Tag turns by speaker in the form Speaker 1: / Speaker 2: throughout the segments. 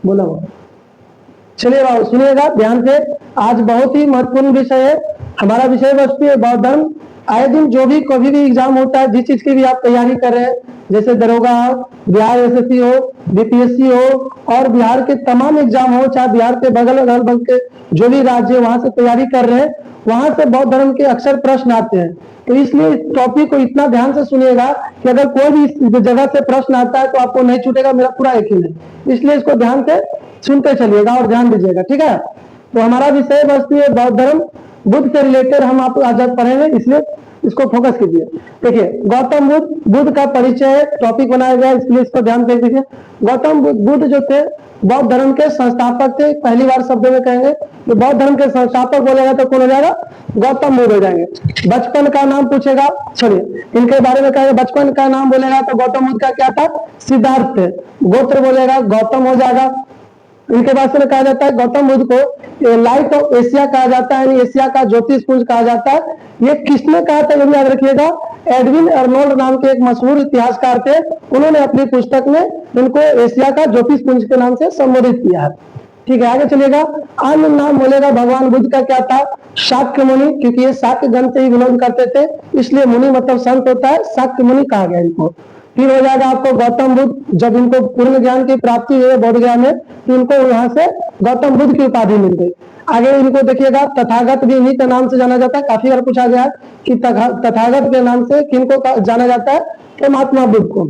Speaker 1: बोला वो। चलिए बाबू सुनिएगा ध्यान से, आज बहुत ही महत्वपूर्ण विषय है। हमारा विषय वस्तु है बौद्ध धर्म। आए दिन जो भी कभी भी एग्जाम होता है, जिस चीज की भी आप तैयारी कर रहे हैं, जैसे दरोगा हो, बिहार एसएससी हो, बीपीएससी हो और बिहार के तमाम एग्जाम हो, चाहे बिहार के बगल अगल बगल के जो भी राज्य है वहां से तैयारी कर रहे हैं, वहां से बौद्ध धर्म के अक्सर प्रश्न आते हैं। तो इसलिए इस टॉपिक को इतना ध्यान से सुनिएगा कि अगर कोई भी इस जगह से प्रश्न आता है तो आपको नहीं छूटेगा, मेरा पूरा यकीन है। इसलिए इसको ध्यान से सुनते चलिएगा और ध्यान दीजिएगा, ठीक है। तो हमारा विषय वस्तु है बौद्ध धर्म। बुद्ध से रिलेटेड हम आप आज पढ़ेंगे, इसलिए इसको फोकस कीजिए। देखिए गौतम बुद्ध का परिचय टॉपिक बनाया गया, इसलिए इसको ध्यान दे दीजिए। गौतम बुद्ध जो थे बौद्ध धर्म के संस्थापक थे। पहली बार शब्द में कहेंगे तो बौद्ध धर्म के संस्थापक बोलेगा तो कौन हो जाएगा? गौतम बुद्ध हो जाएंगे। बचपन का नाम पूछेगा, चलिए इनके बारे में कहेगा, बचपन का नाम बोलेगा तो गौतम बुद्ध का क्या था? सिद्धार्थ थे। गोत्र बोलेगा गौतम हो जाएगा। इनके भाषा में कहा जाता है गौतम बुद्ध को लाइट ऑफ एशिया कहा जाता है, यानी एशिया का ज्योतिषपुंज कहा जाता है। ये किसने कहा था ये भी याद रखिएगा, एडविन अर्नोल्ड नाम के एक मशहूर इतिहासकार थे, उन्होंने अपनी पुस्तक में इनको एशिया का ज्योतिषपुंज के नाम से संबोधित किया है। ठीक है, आगे चलिएगा। अन्य नाम बोलेगा भगवान बुद्ध का क्या था? शाक्य मुनि, क्योंकि ये शाक्य गण से ही बिलोंग करते थे, इसलिए मुनि मतलब संत होता है, शाक्य मुनि कहा गया इनको। फिर हो जाएगा आपको गौतम बुद्ध। जब इनको पूर्ण ज्ञान की प्राप्ति हुई बौद्ध ज्ञान में, तो इनको यहाँ से गौतम बुद्ध की उपाधि मिल गई। आगे इनको देखिएगा तथागत भी इन्हीं के नाम से जाना जाता है। काफी बार पूछा गया कि तथागत के नाम से किनको जाना जाता है? तो महात्मा बुद्ध को।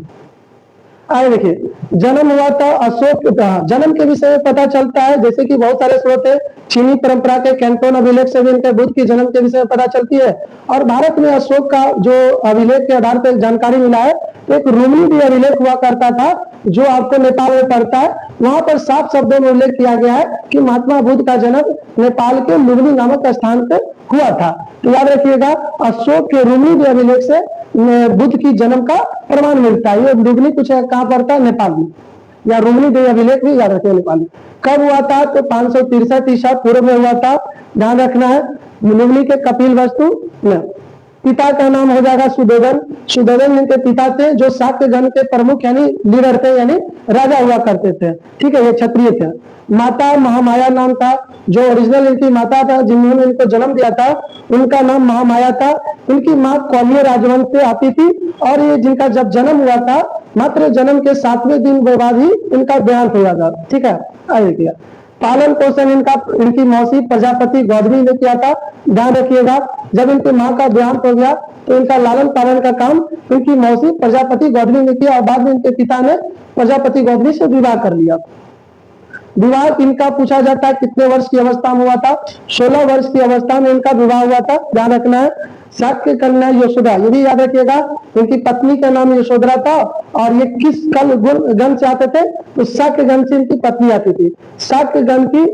Speaker 1: आगे देखिए, जन्म हुआ था अशोक। जन्म के विषय में पता चलता है, जैसे कि बहुत सारे स्रोत है, चीनी परंपरा के कैंटोन अभिलेख से भी इनके बुद्ध की जन्म के विषय में पता चलती है। और भारत में अशोक का जो अभिलेख के आधार पर जानकारी मिला है, तो एक रूमनी भी अभिलेख हुआ करता था जो आपको नेपाल में पड़ता है। वहां पर साफ शब्दों में उल्लेख किया गया है कि महात्मा बुद्ध का जन्म नेपाल के लुम्बिनी नामक स्थान पर हुआ था। तो याद रखिएगा, अशोक के रूमनी अभिलेख से बुद्ध की जन्म का प्रमाण मिलता है। ये लुम्बिनी कुछ कहाँ पड़ता है? नेपाल में। या रूमनी अभिलेख भी याद रखिए नेपाल में। कब हुआ था? तो 563 ईसा पूर्व में हुआ था। ध्यान रखना है, लुम्बिनी के कपिल वस्तु में। पिता का नाम हो जाएगा सुधोधन। सुधोधन इनके पिता थे जो शाक्य गण के प्रमुख यानी लीडर थे, यानी राजा हुआ करते थे। ठीक है, ये क्षत्रिय थे। माता महामाया नाम था, जो ओरिजिनल इनकी माता था जिन्होंने इनको जन्म दिया था, उनका नाम महामाया था। उनकी माँ कौलिय राजवंश से आती थी और ये जिनका जब जन्म हुआ था, मात्र जन्म के 7वें दिन के बाद ही इनका देहांत हुआ था। ठीक है, आगे किया। पालन पोषण इनकी मौसी प्रजापति गौतमी ने किया था। ध्यान रखिएगा, जब इनकी माँ का देहांत हो गया तो इनका लालन पालन का काम इनकी मौसी प्रजापति गौतमी ने किया और बाद में इनके पिता ने प्रजापति गौतमी से विवाह कर लिया। विवाह इनका पूछा जाता है कितने वर्ष की अवस्था में हुआ था? 16 वर्ष की अवस्था में इनका विवाह हुआ था। ध्यान रखना है। शाक्य कन्या यशोदा, ये भी याद रखिएगा, उनकी पत्नी का नाम यशोधरा था। और ये किस गण से आते थे? तो शाक्य गण से इनकी पत्नी आती थी। शाक्य गण की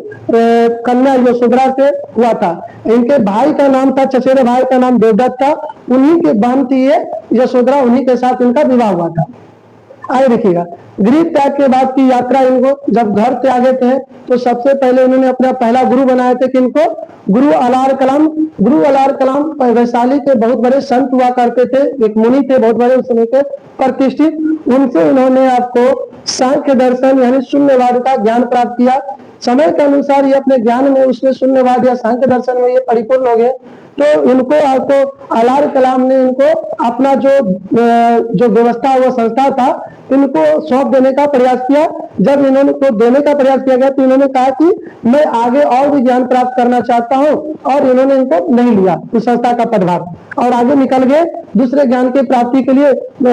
Speaker 1: कन्या यशोधरा से हुआ था। इनके भाई का नाम था, चचेरे भाई का नाम देवदत्त था। उन्हीं के बहन थी ये यशोधरा, उन्हीं के साथ इनका विवाह हुआ था। आगे देखिएगा, गृह त्याग के बाद की यात्रा। इनको जब घर त्यागे थे तो सबसे पहले उन्होंने अपना पहला गुरु बनाए थे किनको? गुरु अलार कलाम। गुरु अलार कलाम वैशाली के बहुत बड़े संत हुआ करते थे, एक मुनि थे बहुत बड़े उस समय के प्रतिष्ठित। उनसे उन्होंने आपको सांख्य दर्शन यानी शून्यवाद का ज्ञान प्राप्त किया। समय के अनुसार ये अपने ज्ञान में उसमें शून्यवाद या सांख्य दर्शन में ये परिपूर्ण हो गए। तो इनको आपको अलार कलाम ने इनको अपना जो व्यवस्था वो संस्था था इनको सौंप देने का प्रयास किया। जब इन्होंने को देने का प्रयास किया गया तो इन्होंने कहा कि मैं आगे और भी ज्ञान प्राप्त करना चाहता हूं, और इन्होंने इनको नहीं लिया उस संस्था का पदभार और आगे निकल गए दूसरे ज्ञान की प्राप्ति के लिए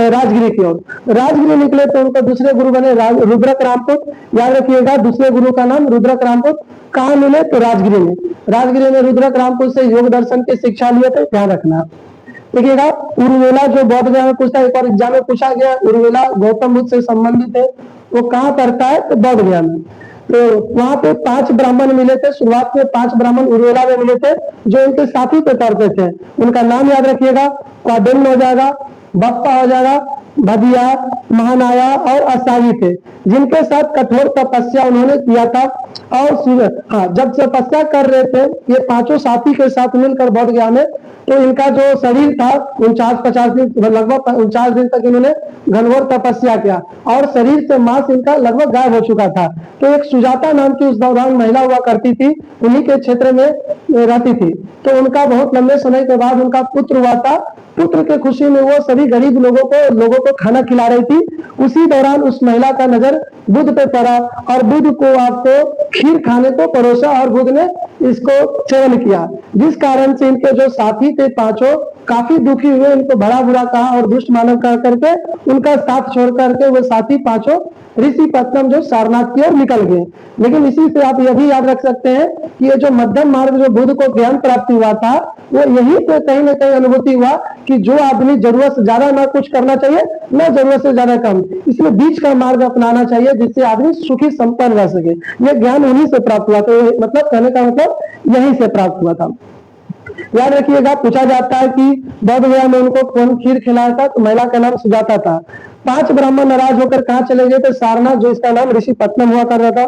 Speaker 1: राजगिरी की ओर। राजगिरी निकले तो उनको दूसरे गुरु बने रुद्रक रामपुत। याद रखिएगा, दूसरे गुरु का नाम रुद्रक रामपुत। कहाँ मिले? तो राजगिरी में। राजगिरी में रुद्रक रामपुत से योग दर्शन की शिक्षा लिए थे। ध्यान रखना। देखिएगा, उर्वेला जो बौद्ध ज्ञान में पूछा, एक और एग्जाम में पूछा गया, उर्वेला गौतम बुद्ध से संबंधित है। वो कहाँ पड़ता है? तो बौद्ध ज्ञान में। तो वहां पे 5 ब्राह्मण मिले थे। शुरुआत में 5 ब्राह्मण उर्वेला में मिले थे जो इनके साथी पे तौर पे थे। उनका नाम याद रखिएगा, कौंडिन्य हो जाएगा, बप्पा हो जाएगा, भदिया, महानाया और असावी थे, जिनके साथ कठोर तपस्या उन्होंने किया था। और हाँ, जब तपस्या कर रहे थे ये पांचों साथी के साथ मिलकर बोध गया में, तो इनका जो शरीर था 49-50 दिन, लगभग 49 दिन तक इन्होंने घनघोर तपस्या किया और शरीर से मांस इनका लगभग गायब हो चुका था। तो एक सुजाता नाम की उस दौरान महिला हुआ करती थी, उन्हीं के क्षेत्र में रहती थी। तो उनका बहुत लंबे समय के बाद उनका पुत्र हुआ था। पुत्र के खुशी में वो सभी गरीब लोगों को खाना खिला रही थी। उसी दौरान उस महिला का नजर बुद्ध पे पड़ा और बुद्ध को आपको खीर खाने को परोसा और बुद्ध ने इसको सेवन किया, जिस कारण से इनके जो साथी थे पांचों काफी दुखी हुए, इनको भला बुरा कहा और दुष्ट मानव कह करके उनका साथ छोड़ करके वो साथी पांचों ऋषि पत्तम जो सारनाथ की ओर निकल गए। लेकिन इसी से आप यह भी याद रख सकते हैं कि ये जो मध्यम मार्ग जो बुद्ध को ज्ञान प्राप्त हुआ था वो यही पे कहीं ना कहीं अनुभूति हुआ कि जो आदमी जरूरत से ज्यादा ना कुछ करना चाहिए ना जरूरत से ज्यादा कम, इसलिए बीच का मार्ग अपनाना चाहिए जिससे आदमी सुखी संपन्न रह सके। ये ज्ञान उन्हीं से प्राप्त हुआ। तो मतलब कहने का मतलब यहीं से प्राप्त हुआ था। याद रखिएगा, पूछा जाता है कि बोध गया में उनको कौन खीर खिलाया था, तो महिला का नाम सुजाता था। 5 ब्राह्मण नाराज होकर कहाँ चले गए? तो सारनाथ, जो इसका नाम ऋषि पत्तम हुआ कर रहा था।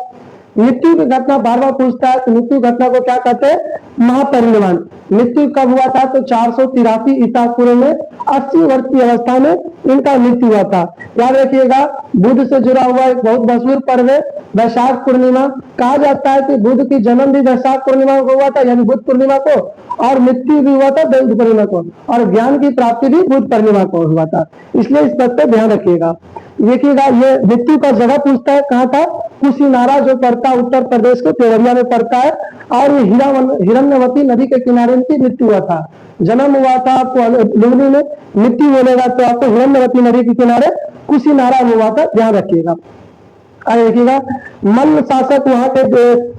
Speaker 1: मृत्यु की घटना बार बार पूछता है, तो मृत्यु घटना को क्या कहते हैं? महापरिनिर्वाण। मृत्यु कब हुआ था? तो 483 ईसा पूर्व में 80 वर्ष की अवस्था में इनका मृत्यु हुआ था। याद रखिएगा, बुद्ध से जुड़ा हुआ एक बहुत मशहूर पर्व है वैशाख पूर्णिमा। कहा जाता है कि बुद्ध की जन्म भी वैशाख पूर्णिमा को हुआ था, यानी बुद्ध पूर्णिमा को, और मृत्यु भी हुआ था बुद्ध पूर्णिमा को, और ज्ञान की प्राप्ति भी बुद्ध पूर्णिमा को हुआ था। इसलिए इस बात पे ध्यान रखिएगा। देखिएगा, ये मृत्यु का जगह पूछता है, कहाँ था? कुशीनारा, जो पड़ता है उत्तर प्रदेश के देवरिया में पड़ता है, और ये हिरण्यवती नदी के किनारे इनकी मृत्यु हुआ था। जन्म हुआ था आपको लुम्बिनी में, मृत्यु बोलेगा तो आपको हिरण्यवती नदी के किनारे कुशीनारा में हुआ था, ध्यान रखिएगा। देखिएगा, मल्ल शासक वहां के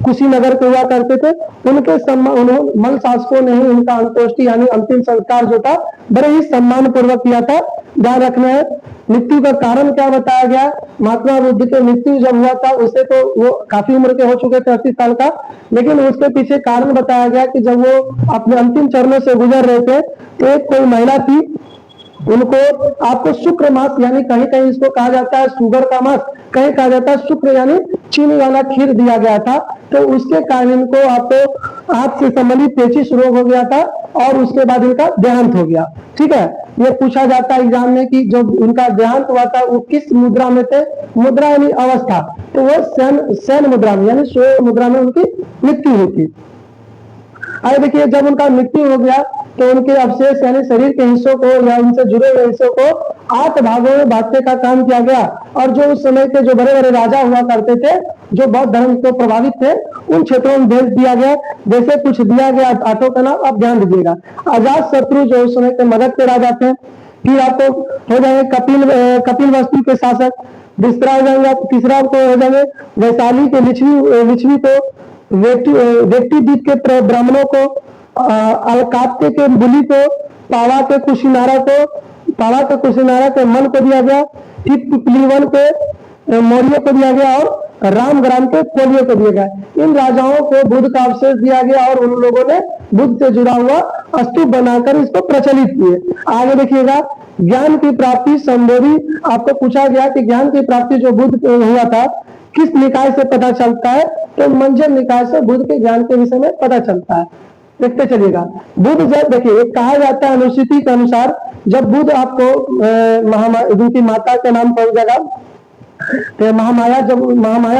Speaker 1: कुशीनगर के हुआ करते थे, उनके मल्ल शासकों ने ही उनका अंत्येष्टि यानी अंतिम संस्कार जो था बड़े ही सम्मान पूर्वक किया था। ध्यान रखना है। मृत्यु का कारण क्या बताया गया? महात्मा बुद्ध के मृत्यु जब हुआ था उसे तो वो काफी उम्र के हो चुके थे, 80 साल का, लेकिन उसके पीछे कारण बताया गया कि जब वो अपने अंतिम चरणों से गुजर रहे थे तो एक कोई महिला थी, उनको आपको शुक्र मास यानी कहीं कहीं इसको कहा जाता है शुगर का मास, कहीं कहा जाता है शुक्र यानी चीनी वाला खीर दिया गया था। तो उसके कारण इनको आपको आंख से संबंधित पेचिश रोग हो गया था और उसके बाद इनका देहांत हो गया। ठीक है, ये पूछा जाता है एग्जाम में कि जो उनका देहांत हुआ था वो किस मुद्रा में थे? मुद्रा यानी अवस्था, तो वो सैन मुद्रा में यानी सोए मुद्रा में उनकी मृत्यु हुई थी। आगे देखिए, जब उनका मृत्यु हो गया तो उनके अवशेष यानी शरीर के हिस्सों को या उनसे जुड़े हुए हिस्सों को 8 भागों में बांटने का काम किया गया। और जो उस समय के जो बड़े बड़े राजा हुआ करते थे जो बौद्ध धर्म को प्रभावित थे, उन क्षेत्रों में भेज दिया गया। जैसे कुछ दिया गया 8 का नाम आप ध्यान दीजिएगा। अजात शत्रु जो उस समय के मगध के राजा थे, फिर आपको हो जाएंगे कपिल वस्तु के शासक, दूसरा हो जाएंगे, तीसरा आपको हो जाएंगे वैशाली के लिच्छवी को, व्यक्ति द्वीप के ब्राह्मणों को, अलकाप्ते के बुली को, पावा के कुशीनारा के मन को दिया गया, पिपलीवन के मौर्य को दिया गया और रामग्राम के कोलियों को दिया गया। इन राजाओं को बुद्ध का अवशेष दिया गया और उन लोगों ने बुद्ध से जुड़ा हुआ स्तूप बनाकर इसको प्रचलित किए। आगे देखिएगा, ज्ञान की प्राप्ति संबोधि आपको पूछा गया कि ज्ञान की प्राप्ति जो बुद्ध हुआ था किस निकाय से पता चलता है? तो मंजर निकाय से बुद्ध के ज्ञान के विषय में पता चलता है। देखते चलिएगा, बुद्ध जब देखिए कहा जाता है अनुसूची के अनुसार जब बुद्ध आपको उनकी माता के नाम पर जगह तो महामाया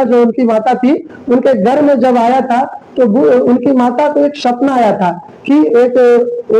Speaker 1: जो उनकी माता थी उनके घर में जब आया था तो उनकी माता को एक सपना आया था कि एक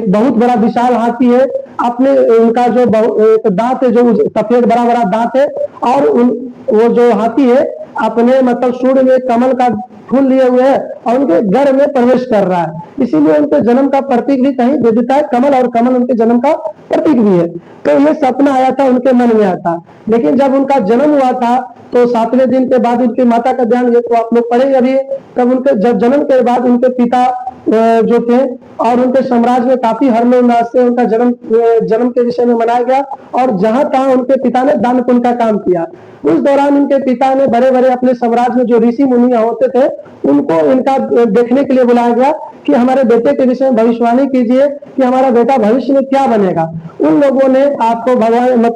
Speaker 1: बहुत बड़ा विशाल हाथी है, अपने उनका जो एक दांत है जो सफेद बड़ा बड़ा दांत है, और वो जो हाथी है अपने मतलब सूर्य में कमल का फूल लिए हुए है और उनके घर में प्रवेश कर रहा है। इसीलिए उनके जन्म का प्रतीक भी कहीं दे देता है कमल, और कमल उनके जन्म का प्रतीक भी है। तो ये सपना आया था, उनके मन में आया था। लेकिन जब उनका जन्म हुआ था तो 7वें दिन के बाद उनकी माता का ध्यान, ये तो आप लोग पढ़ेंगे अभी, तब उनके जब जन्म के बाद उनके पिता जो थे और उनके साम्राज्य में काफी हर्षोल्लास से उनका जन्म के विषय में मनाया गया, और जहां तहां उनके पिता ने दान पुण्य का काम किया। उस दौरान उनके पिता ने बड़े बड़े अपने साम्राज्य में जो ऋषि मुनिया होते थे उनको इनका पूरा देखने के लिए बुलाया गया कि हमारे बेटे के विषय में भविष्यवाणी कीजिए कि हमारा बेटा भविष्य में क्या बनेगा। उन लोगों ने आपको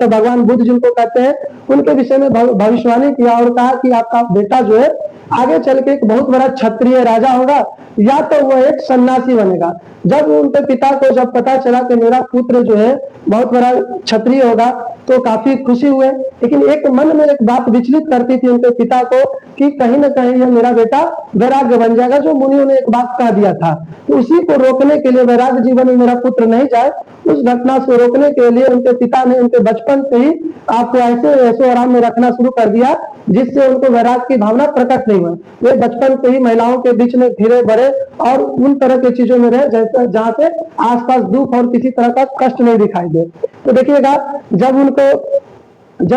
Speaker 1: भगवान बुद्ध जिनको कहते हैं उनके विषय में भविष्यवाणी किया और कहा कि आपका बेटा जो है आगे चल के एक बहुत बड़ा क्षत्रिय राजा होगा या तो वह एक सन्यासी बनेगा। जब उनके पिता को जब पता चला कि मेरा पुत्र जो है बहुत बड़ा क्षत्रिय होगा तो काफी खुशी हुए, लेकिन एक मन में एक बात विचलित करती थी उनके पिता को कि कहीं ना कहीं यह मेरा बेटा वैराग्य बन जाएगा, जो मुनियों ने एक बात कह दिया था। तो उसी को रोकने के लिए, वैराग्य जीवन में मेरा पुत्र नहीं जाए, उस घटना को रोकने के लिए उनके पिता ने उनके बचपन से ही आपको ऐसे ऐसे आराम में रखना शुरू कर दिया जिससे उनको वैराग्य की भावना प्रकट नहीं हुई। वे बचपन से ही महिलाओं के बीच में फिरे बढ़े और उन तरह की चीजों में रहे जैसे जहाँ पे आसपास दुख और किसी तरह का कष्ट नहीं दिखाई दे। तो देखिएगा जब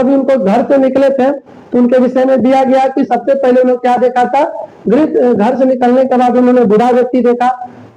Speaker 1: उनको घर से निकले थे तो उनके विषय में दिया गया कि सबसे पहले उन्होंने क्या देखा था, घर से निकलने के बाद उन्होंने बूढ़ा व्यक्ति देखा,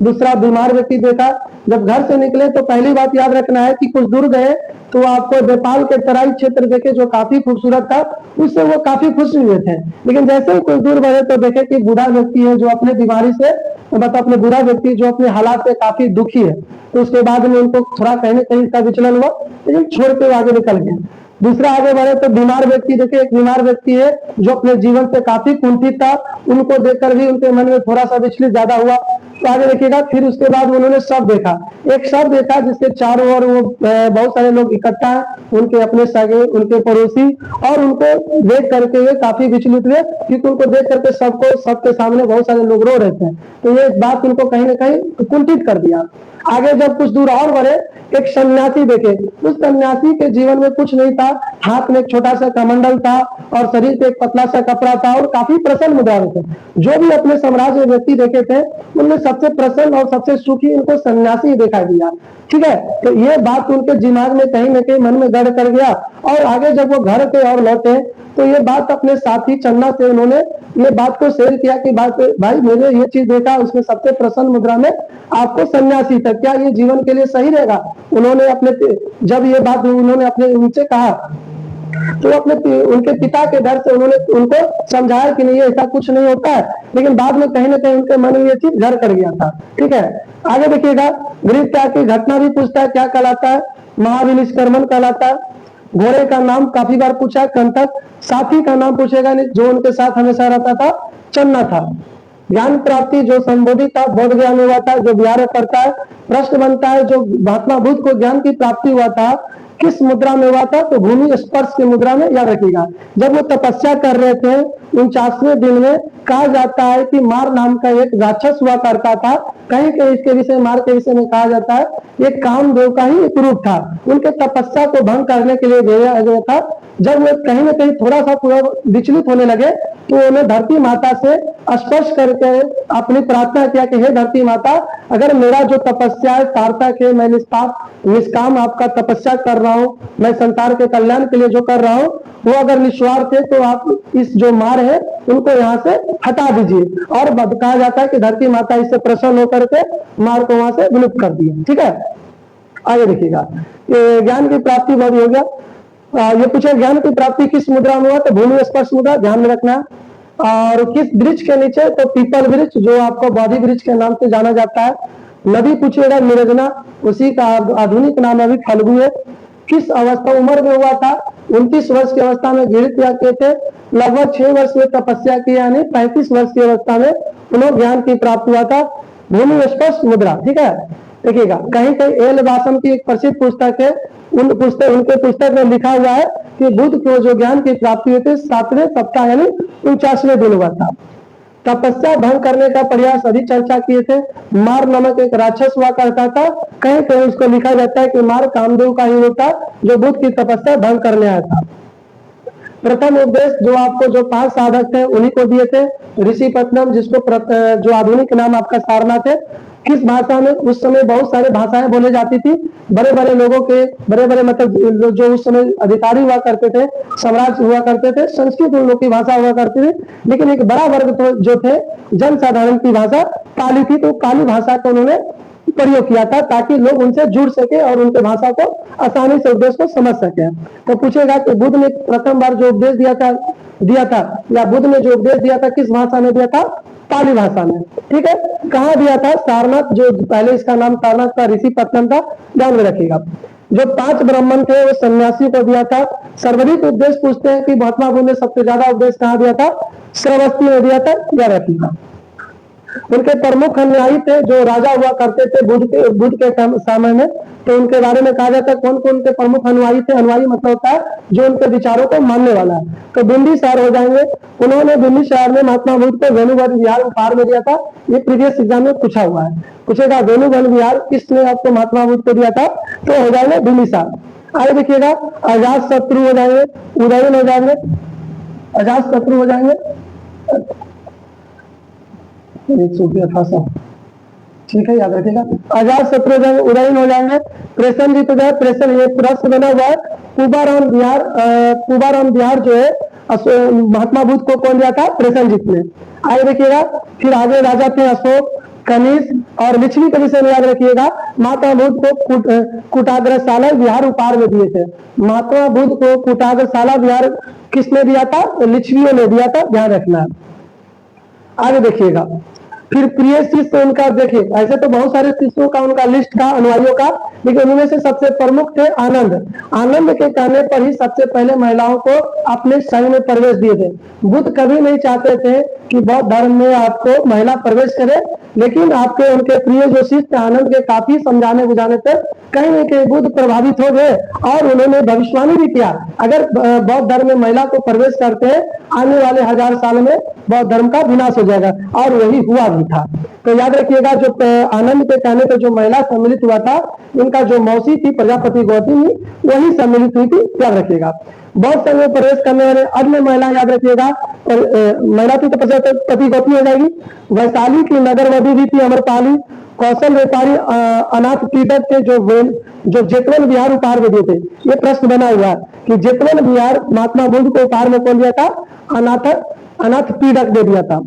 Speaker 1: दूसरा बीमार व्यक्ति देखा। जब घर से निकले तो पहली बात याद रखना है कि कुछ दूर गए तो आपको नेपाल के तराई क्षेत्र देखे जो काफी खूबसूरत था, उससे वो काफी खुश हुए थे। लेकिन जैसे ही कुछ दूर बढ़े तो देखे कि बूढ़ा व्यक्ति है जो अपने बीमारी से मतलब अपने बूढ़ा व्यक्ति जो अपने हालात से काफी दुखी है। तो उसके बाद में उनको थोड़ा कहीं ना कहीं इसका विचलन हुआ, लेकिन छोड़ के आगे निकल गए। दूसरा आगे बढ़े तो बीमार व्यक्ति देखे, एक बीमार व्यक्ति है जो अपने जीवन से काफी कुंठित था, उनको देखकर भी उनके मन में थोड़ा सा विचलित ज्यादा हुआ। तो आगे देखिएगा फिर उसके बाद उन्होंने शव देखा, एक शव देखा जिसके चारों ओर वो बहुत सारे लोग इकट्ठा है, उनके अपने सगे, उनके पड़ोसी, और उनको देख करके वे काफी विचलित हुए क्योंकि उनको देख करके सबके सामने बहुत सारे लोग रो रहे थे। तो ये बात उनको कहीं ना कहीं कुंठित कर दिया। आगे जब कुछ दूर और बढ़े एक सन्यासी देखे, उस सन्यासी के जीवन में कुछ नहीं था, हाथ में एक छोटा सा कमंडल था और शरीर पे एक पतला सा कपड़ा था और काफी प्रसन्न मुद्रा में थे। जो भी अपने साम्राज्य में व्यक्ति देखे थे उनमें सबसे प्रसन्न और सबसे सुखी इनको सन्यासी दिखाई दिया। ठीक है, तो ये बात उनके दिमाग में कहीं ना कहीं मन में गड़ कर गया। और आगे जब वो घर पे और लौटे तो ये बात अपने साथी चन्ना से उन्होंने ये बात को शेयर किया कि भाई मैंने ये चीज देखा, उसमें सबसे प्रसन्न मुद्रा में आपको सन्यासी था, क्या ये जीवन के लिए सही रहेगा? उन्होंने जब ये बात उन्होंने अपने उनसे कहा तो उनके पिता के डर से उन्होंने उनको समझाया कि नहीं ऐसा कुछ नहीं होता है, लेकिन बाद में कहीं ना कहीं उनके मन में ये चीज घर कर गया था। ठीक है, आगे देखिएगा गृह त्याग की घटना भी पूछता है, क्या कहलाता है? महाविनिष्क्रमण कहलाता है। घोड़े का नाम काफी बार पूछा है, कंटक। साथी का नाम पूछेगा नहीं, जो उनके साथ हमेशा रहता था चन्ना था। ज्ञान प्राप्ति जो संबोधित था, बौद्ध ज्ञान हुआ था, जो विहार करता है। प्रश्न बनता है जो महात्मा बुद्ध को ज्ञान की प्राप्ति हुआ था किस मुद्रा में हुआ था? तो भूमि स्पर्श की मुद्रा में, याद रखिएगा। जब वो तपस्या कर रहे थे 49वें दिन में, कहा जाता है कि मार नाम का एक राक्षस हुआ करता था। कहीं कहीं इसके विषय मार के विषय में कहा जाता है ये कामदेव का ही एक रूप था, उनके तपस्या को भंग करने के लिए भेजा गया था। जब वो कहीं ना कहीं थोड़ा सा पूरा विचलित होने लगे तो उन्हें धरती माता से स्पर्श करके अपनी प्रार्थना किया कि हे धरती माता, अगर मेरा जो तपस्या है सार्थक है, मैं निष्काम आपका तपस्या कर रहा हूँ, मैं संसार के कल्याण के लिए जो कर रहा हूँ वो अगर निस्वार्थ है तो आप इस जो मार है उनको यहाँ से हटा दीजिए। और कहा जाता है कि धरती माता इससे प्रसन्न होकर के मार को वहां से विलुप्त कर दिया। ठीक है, आगे देखिएगा ये ज्ञान की प्राप्ति बहुत हो गया। ये पूछे ज्ञान की प्राप्ति किस मुद्रा में हुआ? तो भूमि स्पर्श मुद्रा, ध्यान में रखना। और किस वृक्ष के नीचे? तो पीपल वृक्ष, जो आपको बोधि वृक्ष के नाम से जाना जाता है। नदी पूछेगा निर्जना, उसी का आधुनिक नाम अभी फल्गु है। किस अवस्था उम्र में हुआ था? 29 वर्ष की अवस्था में गृह त्याग किए थे। लगभग 6 वर्ष में तपस्या की, यानी 35 वर्ष की अवस्था में उन्हें ज्ञान की प्राप्ति हुआ था। भूमि स्पर्श मुद्रा। ठीक है, देखिएगा कहीं कहीं एल वासम की एक प्रसिद्ध पुस्तक है, उनके पुस्तक में लिखा हुआ है कि बुद्ध को जो ज्ञान की प्राप्ति हुई थी 7वें सप्ताह यानी 49वें दिन हुआ था। तपस्या भंग करने का प्रयास अभी चर्चा किए थे। मार नामक एक राक्षस हुआ करता था, कहीं कहीं उसको लिखा जाता है कि मार कामदेव का ही होता जो बुद्ध की तपस्या भंग करने आया था। प्रथम उपदेश जो आपको जो 5 साधक थे उन्हीं को दिए थे। ऋषि पत्नम, जिसको जो आधुनिक नाम आपका सारनाथ है। किस भाषा में? उस समय बहुत सारे भाषाएं बोले जाती थी, बड़े बड़े लोगों के बड़े बड़े मतलब जो उस समय अधिकारी हुआ करते थे, सम्राट हुआ करते थे, संस्कृत उन लोग की भाषा हुआ करती थी। लेकिन एक बड़ा वर्ग तो जो थे जनसाधारण की भाषा पाली थी, तो पाली भाषा को उन्होंने प्रयोग किया था ताकि लोग उनसे जुड़ सके और उनके भाषा को आसानी से उपदेश को समझ सके। तो पूछेगा कि बुद्ध ने प्रथम बार जो उपदेश दिया था या बुद्ध ने जो उपदेश दिया था किस भाषा में दिया था? पाली भाषा में। ठीक है, कहाँ दिया था? सारनाथ, जो पहले इसका नाम सारनाथ था, ऋषि पत्तन था, ध्यान में रखिएगा। जो 5 ब्राह्मण थे वो सन्यासी को दिया था। सर्वाधिक उपदेश पूछते हैं कि महात्मा बुद्ध ने सबसे ज्यादा उपदेश कहाँ दिया था? श्रावस्ती में दिया था, याद रखिएगा। उनके प्रमुख अनुयायी थे जो राजा हुआ करते थे बुद्ध के समय में, तो उनके बारे में कहा जाता है कौन कौन उनके प्रमुख अनुयायी थे। अनुयायी मतलब होता है जो उनके विचारों को मानने वाला है। तो बिंदीसार हो जाएंगे। उन्होंने बिंदीसार में महात्मा बुद्ध को वेणुवन विहार उपहार में दिया था। ये प्रीवियस एग्जाम में पूछा हुआ है, पूछेगा वेणुवन विहार किसने आपको महात्मा बुद्ध को दिया था? तो हो जाएंगे बिंदीसार। आगे देखिएगा, अजात शत्रु हो जाएंगे, उदयन हो जाएंगे, अजात शत्रु हो जाएंगे, ठीक है, याद रखिएगा। अजात शत्रु हो जाएंगे, उदयन हो जाएंगे, प्रेषणजीत हो जाए। प्रेषण ये प्रश्न बना हुआ है। कुबाराम बिहार, कुबाराम बिहार जो है महात्मा बुद्ध को कौन दिया था? प्रेषणजीत ने। आगे देखिएगा, फिर आगे राजा थे अशोक, कनिष्क और लिच्छवी के विषय में याद रखिएगा। महात्मा बुद्ध को कुटाग्रशाला विहार उपहार में दिए थे। महात्मा बुद्ध को कुटाग्रशाला विहार किसने दिया था? लिच्छवियों ने दिया था, ध्यान रखना है। आगे देखिएगा, फिर प्रिय शिष्य उनका देखिए, ऐसे तो बहुत सारे शिष्यों का उनका लिस्ट था अनुयायियों का, लेकिन उनमें से सबसे प्रमुख थे आनंद। आनंद के कहने पर ही सबसे पहले महिलाओं को अपने संघ में प्रवेश दिए थे। बुद्ध कभी नहीं चाहते थे कि बौद्ध धर्म में आपको महिला प्रवेश करे, लेकिन आपके उनके प्रिय जो शिष्य आनंद के काफी समझाने बुझाने पे कहीं न कहीं बुद्ध प्रभावित हो गए और उन्होंने भविष्यवाणी भी किया, अगर बौद्ध धर्म में महिला को प्रवेश करते हैं आने वाले 1000 साल में बौद्ध धर्म का विनाश हो जाएगा, और वही हुआ भी था। तो याद रखिएगा, जो आनंद के कहने पर जो महिला सम्मिलित हुआ था, इनका जो मौसी थी प्रजापति गौतमी, वही सम्मिलित हुई थी, याद रखिएगा। बौद्ध संघ में प्रवेश करने वाले अन्य महिला याद रखिएगा, महिला थी तो प्रजापति गौतमी हो जाएगी। वैशाली की नगर वधु भी थी अमरपाली। कौशल व्यापारी अनाथ पीड़क थे जो जेतवन विहार उपहार में दिए थे। ये प्रश्न बना हुआ है कि जेतवन विहार महात्मा बुद्ध को उपहार में कौन दिया था? अनाथ पीड़क दे दिया था।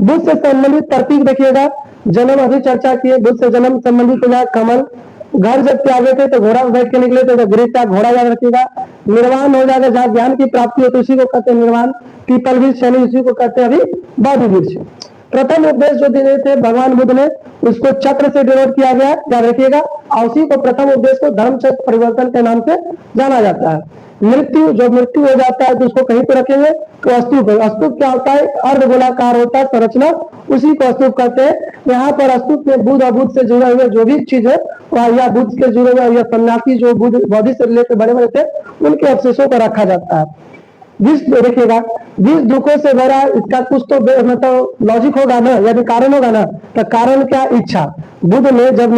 Speaker 1: बुद्ध से संबंधित प्रतीक देखिएगा, जन्म अभी चर्चा किए। बुद्ध से जन्म संबंधित हो जाए कमल। घर जब त्यागे थे तो घोड़ा में बैठ के निकले थे, तो गिरता घोड़ा याद रखिएगा। निर्वाण हो जाएगा, जहाँ ज्ञान की प्राप्ति होती है उसी को कहते हैं निर्वाण। पीपल वृक्ष यानी उसी को कहते हैं अभी बोधि वृक्ष। प्रथम उपदेश जो दिए थे भगवान बुद्ध ने, उसको चक्र से डिनोट किया गया, याद रखिएगा। और उसी को प्रथम उपदेश को धर्म चक्र परिवर्तन के नाम से जाना जाता है। मृत्यु, जो मृत्यु हो जाता है तो उसको कहीं पे रखेंगे? तो स्तूप। स्तूप क्या होता है? अर्धगोलाकार होता है संरचना, उसी को स्तूप कहते हैं। यहाँ पर स्तूप में बुद्ध और बुद्ध से जुड़े हुए जो भी चीज है, या बुद्ध के जुड़े हुए या सन्यासी जो बुद्ध बौद्धि से रिलेटेड बड़े बड़े थे, उनके अवशेषों को रखा जाता है। विश्व देखिएगा, विश्व दुखों से भरा, इसका कुछ तो मतलब लॉजिक होगा ना, यदि कारण होगा ना, तो कारण क्या? इच्छा। बुद्ध ने जब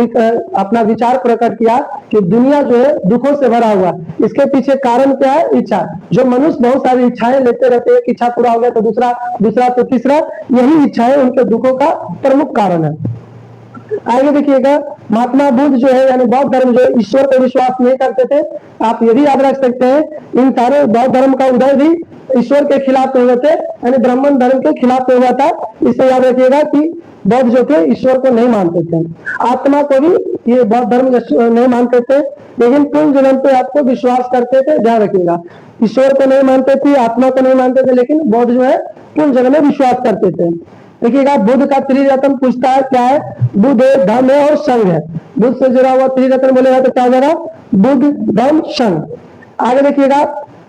Speaker 1: अपना विचार प्रकट किया कि दुनिया जो है दुखों से भरा हुआ, इसके पीछे कारण क्या है? इच्छा। जो मनुष्य बहुत सारी इच्छाएं लेते रहते हैं, इच्छा पूरा हो गया तो दूसरा तो तीसरा, यही इच्छाएं उनके दुखों का प्रमुख कारण है। आगे देखिएगा, महात्मा बुद्ध जो है यानी बौद्ध धर्म जो ईश्वर पर विश्वास नहीं करते थे। आप ये भी याद रख सकते हैं, इन सारे बौद्ध धर्म का उदय भी ईश्वर के खिलाफ हुए थे, यानी ब्राह्मण धर्म के खिलाफ हुआ था। इसे याद रखिएगा कि बौद्ध जो थे ईश्वर को नहीं मानते थे, आत्मा को भी ये बौद्ध धर्म नहीं मानते थे, लेकिन पूर्ण जन्म पे आपको विश्वास करते थे, ध्यान रखिएगा। ईश्वर को नहीं मानते थे, आत्मा को नहीं मानते थे, लेकिन बौद्ध जो है पूर्ण जन्म में विश्वास करते थे। देखिएगा, बुद्ध का त्रिरत्न पूछता है, क्या है? बुद्ध धर्म है और संघ है। बुद्ध से जुड़ा हुआ त्रिरत्न बोलेगा तो क्या हो जाएगा? बुद्ध धर्म संघ। आगे देखिएगा,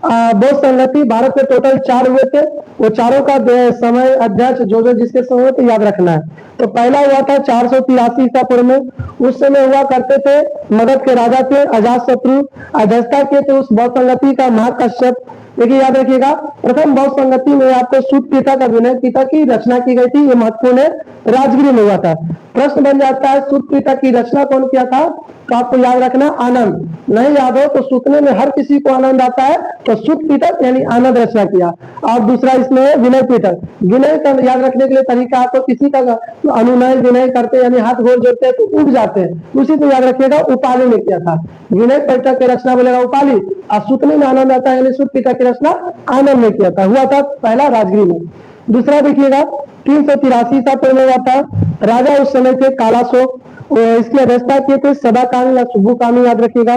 Speaker 1: बौद्ध संगति भारत में टोटल 4 हुए थे। वो चारों का समय अध्यक्ष जो जिसके समय तो याद रखना है। तो पहला हुआ था 483 ईसा पूर्व में। उस समय हुआ करते थे, मगध के राजा थे अजात शत्रु, अध्यक्षता के थे उस बौद्ध संगति का महाकश्यप। देखिए याद रखिएगा, प्रथम बौद्ध संगति में आपको सूत पिता का विनय पिता की रचना की गई थी। ये महत्वपूर्ण है, राजगिरी में हुआ था। प्रश्न बन जाता है सूत पिता की रचना कौन किया था? तो आपको याद रखना आनंद। नहीं याद हो तो सूतने में हर किसी को आनंद आता है, तो सूत पिटक यानी आनंद रचना किया। और दूसरा इसमें विनय पिटक। विनय का याद रखने के लिए तरीका, आपको किसी का अनुनय विनय करते यानी हाथ गोल जोड़ते हैं तो उठ जाते हैं, उसी को याद रखिएगा। उपाली ने किया था। विनय पिटक की रचना बोलेगा उपाली, और सूतने में आनंद आता है यानी सूत पिटक की रचना आनंद ने किया था। हुआ था पहला राजगिरी में। दूसरा देखिएगा 383 ईसा पूर्व में हुआ था। राजा उस समय थे कालाशोक। इसकी अध्यक्षता किए थे सदाकामी या सुब्बुकामी, याद रखिएगा।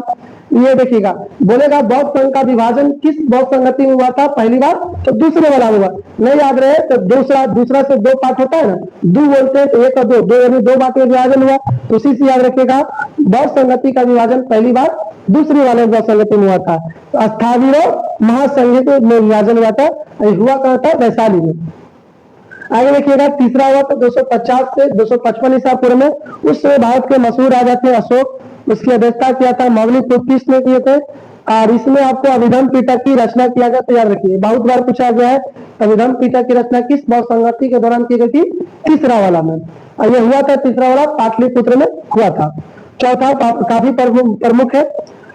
Speaker 1: ये देखिएगा, बोलेगा बौद्ध संघ का विभाजन किस बौद्ध संगति में हुआ था पहली बार, तो दूसरे वाला हुआ। नहीं याद रहे तो दूसरा से दो पार्ट होता है ना, दो बोलते हैं तो एक और दो यानी दो बात में विभाजन हुआ, तो उसी से याद रखिएगा बौद्ध संगति का विभाजन पहली बार दूसरी वाले बौद्ध संगति में हुआ था। तो स्थावीर महासंघ में विभाजन हुआ था, हुआ कहा था वैशाली में। आगे देखिएगा, तीसरा हुआ था 250 से 255 ईसा पूर्व में। उस समय भारत के मशहूर राजा थे अशोक, उसकी अध्यक्षता किया था मौलिक ने किए थे। और इसमें आपको अभिधम पिटक की रचना किया गया, तो याद रखिए बहुत बार पूछा गया है अभिधम पिटक की रचना किस बौद्ध संगति के दौरान की गई थी, तीसरा वाला में। और ये हुआ था तीसरा वाला पाटलिपुत्र में हुआ था। चौथा काफी प्रमुख है,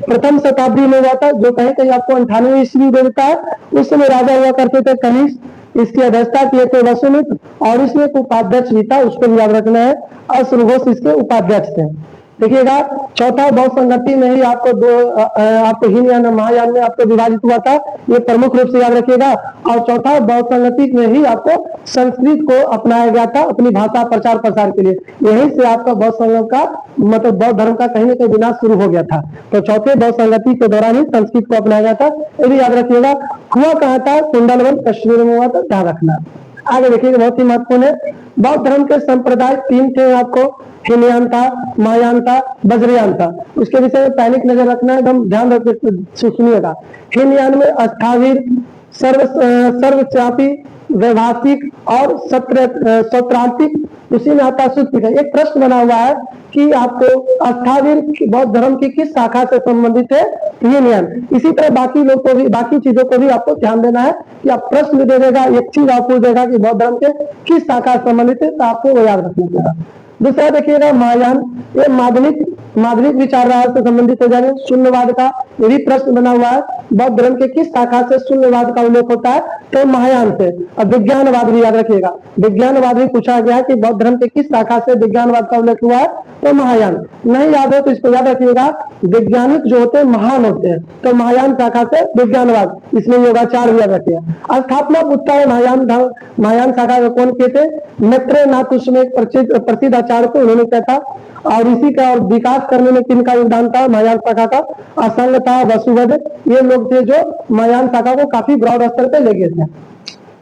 Speaker 1: प्रथम शताब्दी में हुआ था, जो कहीं कहीं आपको 98 ईस्वी देता है। उस समय राजा हुआ करते थे कनिष्क, इसकी अध्यक्षता किए थे वसुमित्र, और इसमें एक उपाध्यक्ष भी था, उसको भी याद रखना है, अश्रुघोष इसके उपाध्यक्ष थे। देखिएगा, चौथा बौद्ध संगति में ही आपको हीनयान महायान में आपको विभाजित हुआ था, ये प्रमुख रूप से याद रखिएगा। और चौथा बौद्ध संगति में ही आपको संस्कृत को अपनाया गया था अपनी भाषा प्रचार प्रसार के लिए, यहीं से आपका बौद्ध संगम का मतलब बौद्ध धर्म का कहीं ना कहीं विनाश शुरू हो गया था। तो चौथे बौद्ध संगति के दौरान ही संस्कृत को अपनाया गया था, ये भी याद रखिएगा। हुआ कहा था कुंडलवन कश्मीर में हुआ था, ध्यान रखना। आगे देखिएगा, बहुत ही महत्वपूर्ण है, बौद्ध धर्म के संप्रदाय तीन थे आपको, हीनयान था, महायान था, वज्रयान था। उसके विषय में पैनिक नजर रखना है, एकदम ध्यान रख सुनिएगा। हीनयान में अस्थावीर, सर्वव्यापी, वैभाषिक और सत्रांतिक, उसी में आता शुद्ध। एक प्रश्न बना हुआ है कि आपको अस्थावीर बौद्ध धर्म की किस शाखा से संबंधित है, हीनयान। इसी तरह बाकी लोग को भी, बाकी चीजों को भी आपको ध्यान देना है कि आप प्रश्न दे देगा, एक चीज आपको देगा कि बौद्ध धर्म के किस शाखा से संबंधित है, तो आपको वो याद रखना पड़ेगा। दूसरा देखिएगा महायान, ये माध्यमिक विचारधारा से संबंधित हो जाएंगे। शून्यवाद का ये भी प्रश्न बना हुआ है, बौद्ध धर्म के किस शाखा से शून्यवाद का उल्लेख होता है, तो महायान से। और विज्ञानवाद भी याद रखिएगा, विज्ञानवाद भी पूछा गया कि बौद्ध धर्म के किस शाखा से विज्ञानवाद का उल्लेख हुआ है, तो महायान। नहीं याद हो तो इसको याद रखिएगा, वैज्ञानिक जो होते हैं महान होते हैं, तो महायान शाखा से विज्ञानवाद, इसमें योगाचार भी याद रखिएगा। स्थापना पुस्तक महायान शाखा का कौन कहते, नेत्रनाथ, उसमें एक प्रसिद्ध आचार्य थे, उन्होंने कहा था। और इसी का और विकास करने में किनका योगदान था, महायान शाखा का, असंग था, वसुवध, ये लोग थे जो महायान शाखा को काफी ब्रॉड स्तर पे ले गए थे।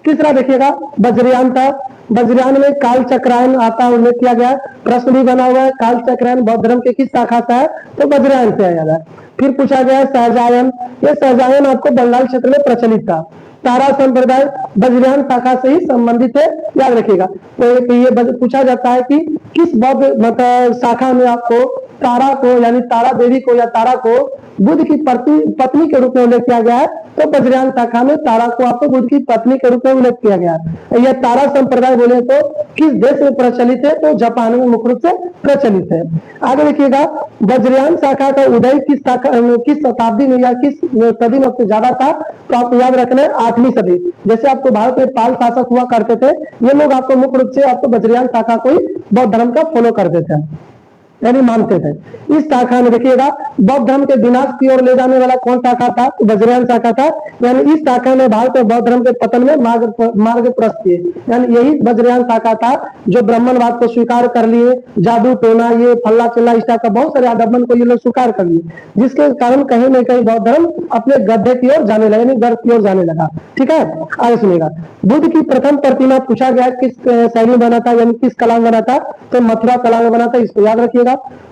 Speaker 1: तीसरा देखिएगा, वज्रयान था, वज्रयान में काल चक्रायन आता उल्लेख किया गया, प्रश्न भी बना हुआ है, काल चक्रायन बौद्ध धर्म के किस शाखा से है, तो वज्रयान से आया है। फिर पूछा गया सहजायन, ये सहजायन आपको बंगाल क्षेत्र में प्रचलित था। तारा संप्रदाय वज्रयान शाखा से ही संबंधित है, याद रखिएगा। तो ये पूछा जाता है कि किस बौद्ध मतलब शाखा में आपको तारा को यानी तारा देवी को या तारा को बुद्ध की पत्नी के रूप में उल्लेख किया गया है, तो वज्रयान शाखा में तारा को आपको बुद्ध की पत्नी के रूप में उल्लेख किया गया है। यह तारा संप्रदाय बोले तो किस देश में प्रचलित है, तो जापान में मुख्य रूप से प्रचलित है। आगे देखिएगा, वज्रयान शाखा का उदय किस शताब्दी में या किस सदी में सबसे ज्यादा था, तो आपको याद रखना है 8वीं सदी। जैसे आपको भारत में पाल शासक हुआ करते थे, ये लोग आपको मुख्य रूप से आपको वज्रयान शाखा को ही बौद्ध धर्म का फॉलो करते थे, यानी मानते थे। इस शाखा में देखिएगा, बौद्ध धर्म के विनाश की ओर ले जाने वाला कौन शाखा था, तो वज्रयान शाखा था। यानी इस शाखा में भारत में बौद्ध धर्म के पतन में मार्ग प्रशस्त किए, यानी यही वज्रयान शाखा था जो ब्राह्मणवाद को स्वीकार कर लिए, जादू टोना ये फल्ला चिल्ला इस का बहुत सारे आदमन को ये लोग स्वीकार कर लिए, जिसके कारण कहीं न कहीं बौद्ध धर्म अपने गड्ढे की ओर जाने लगा, यानी गर्भ की ओर जाने लगा। ठीक है, आगे सुनिएगा। बुद्ध की प्रथम प्रतिमा पूछा गया किस शैली में बना था, यानी किस कला में बना था, तो मथुरा कला में बना था, इसको याद रखिएगा।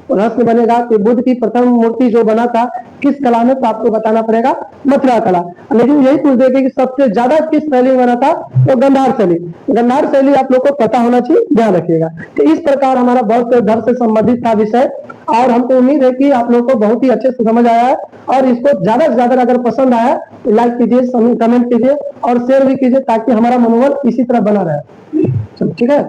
Speaker 1: प्रश्न बनेगा कि बुद्ध की प्रथम मूर्ति जो बना था किस कला में, तो आपको बताना पड़ेगा मथुरा कला। लेकिन यही पूछ देंगे कि सबसे ज्यादा किस शैली में बना था, तो गंधार शैली। गंधार शैली आप लोग को पता होना चाहिए, ध्यान रखिएगा। तो इस प्रकार हमारा बौद्ध धर्म से संबंधित था विषय, और हमको उम्मीद है कि आप लोग को बहुत ही अच्छे से समझ आया है। और इसको ज्यादा से ज्यादा अगर पसंद आया तो लाइक कीजिए, कमेंट कीजिए और शेयर भी कीजिए, ताकि हमारा मनोबल इसी तरह बना रहे। ठीक है।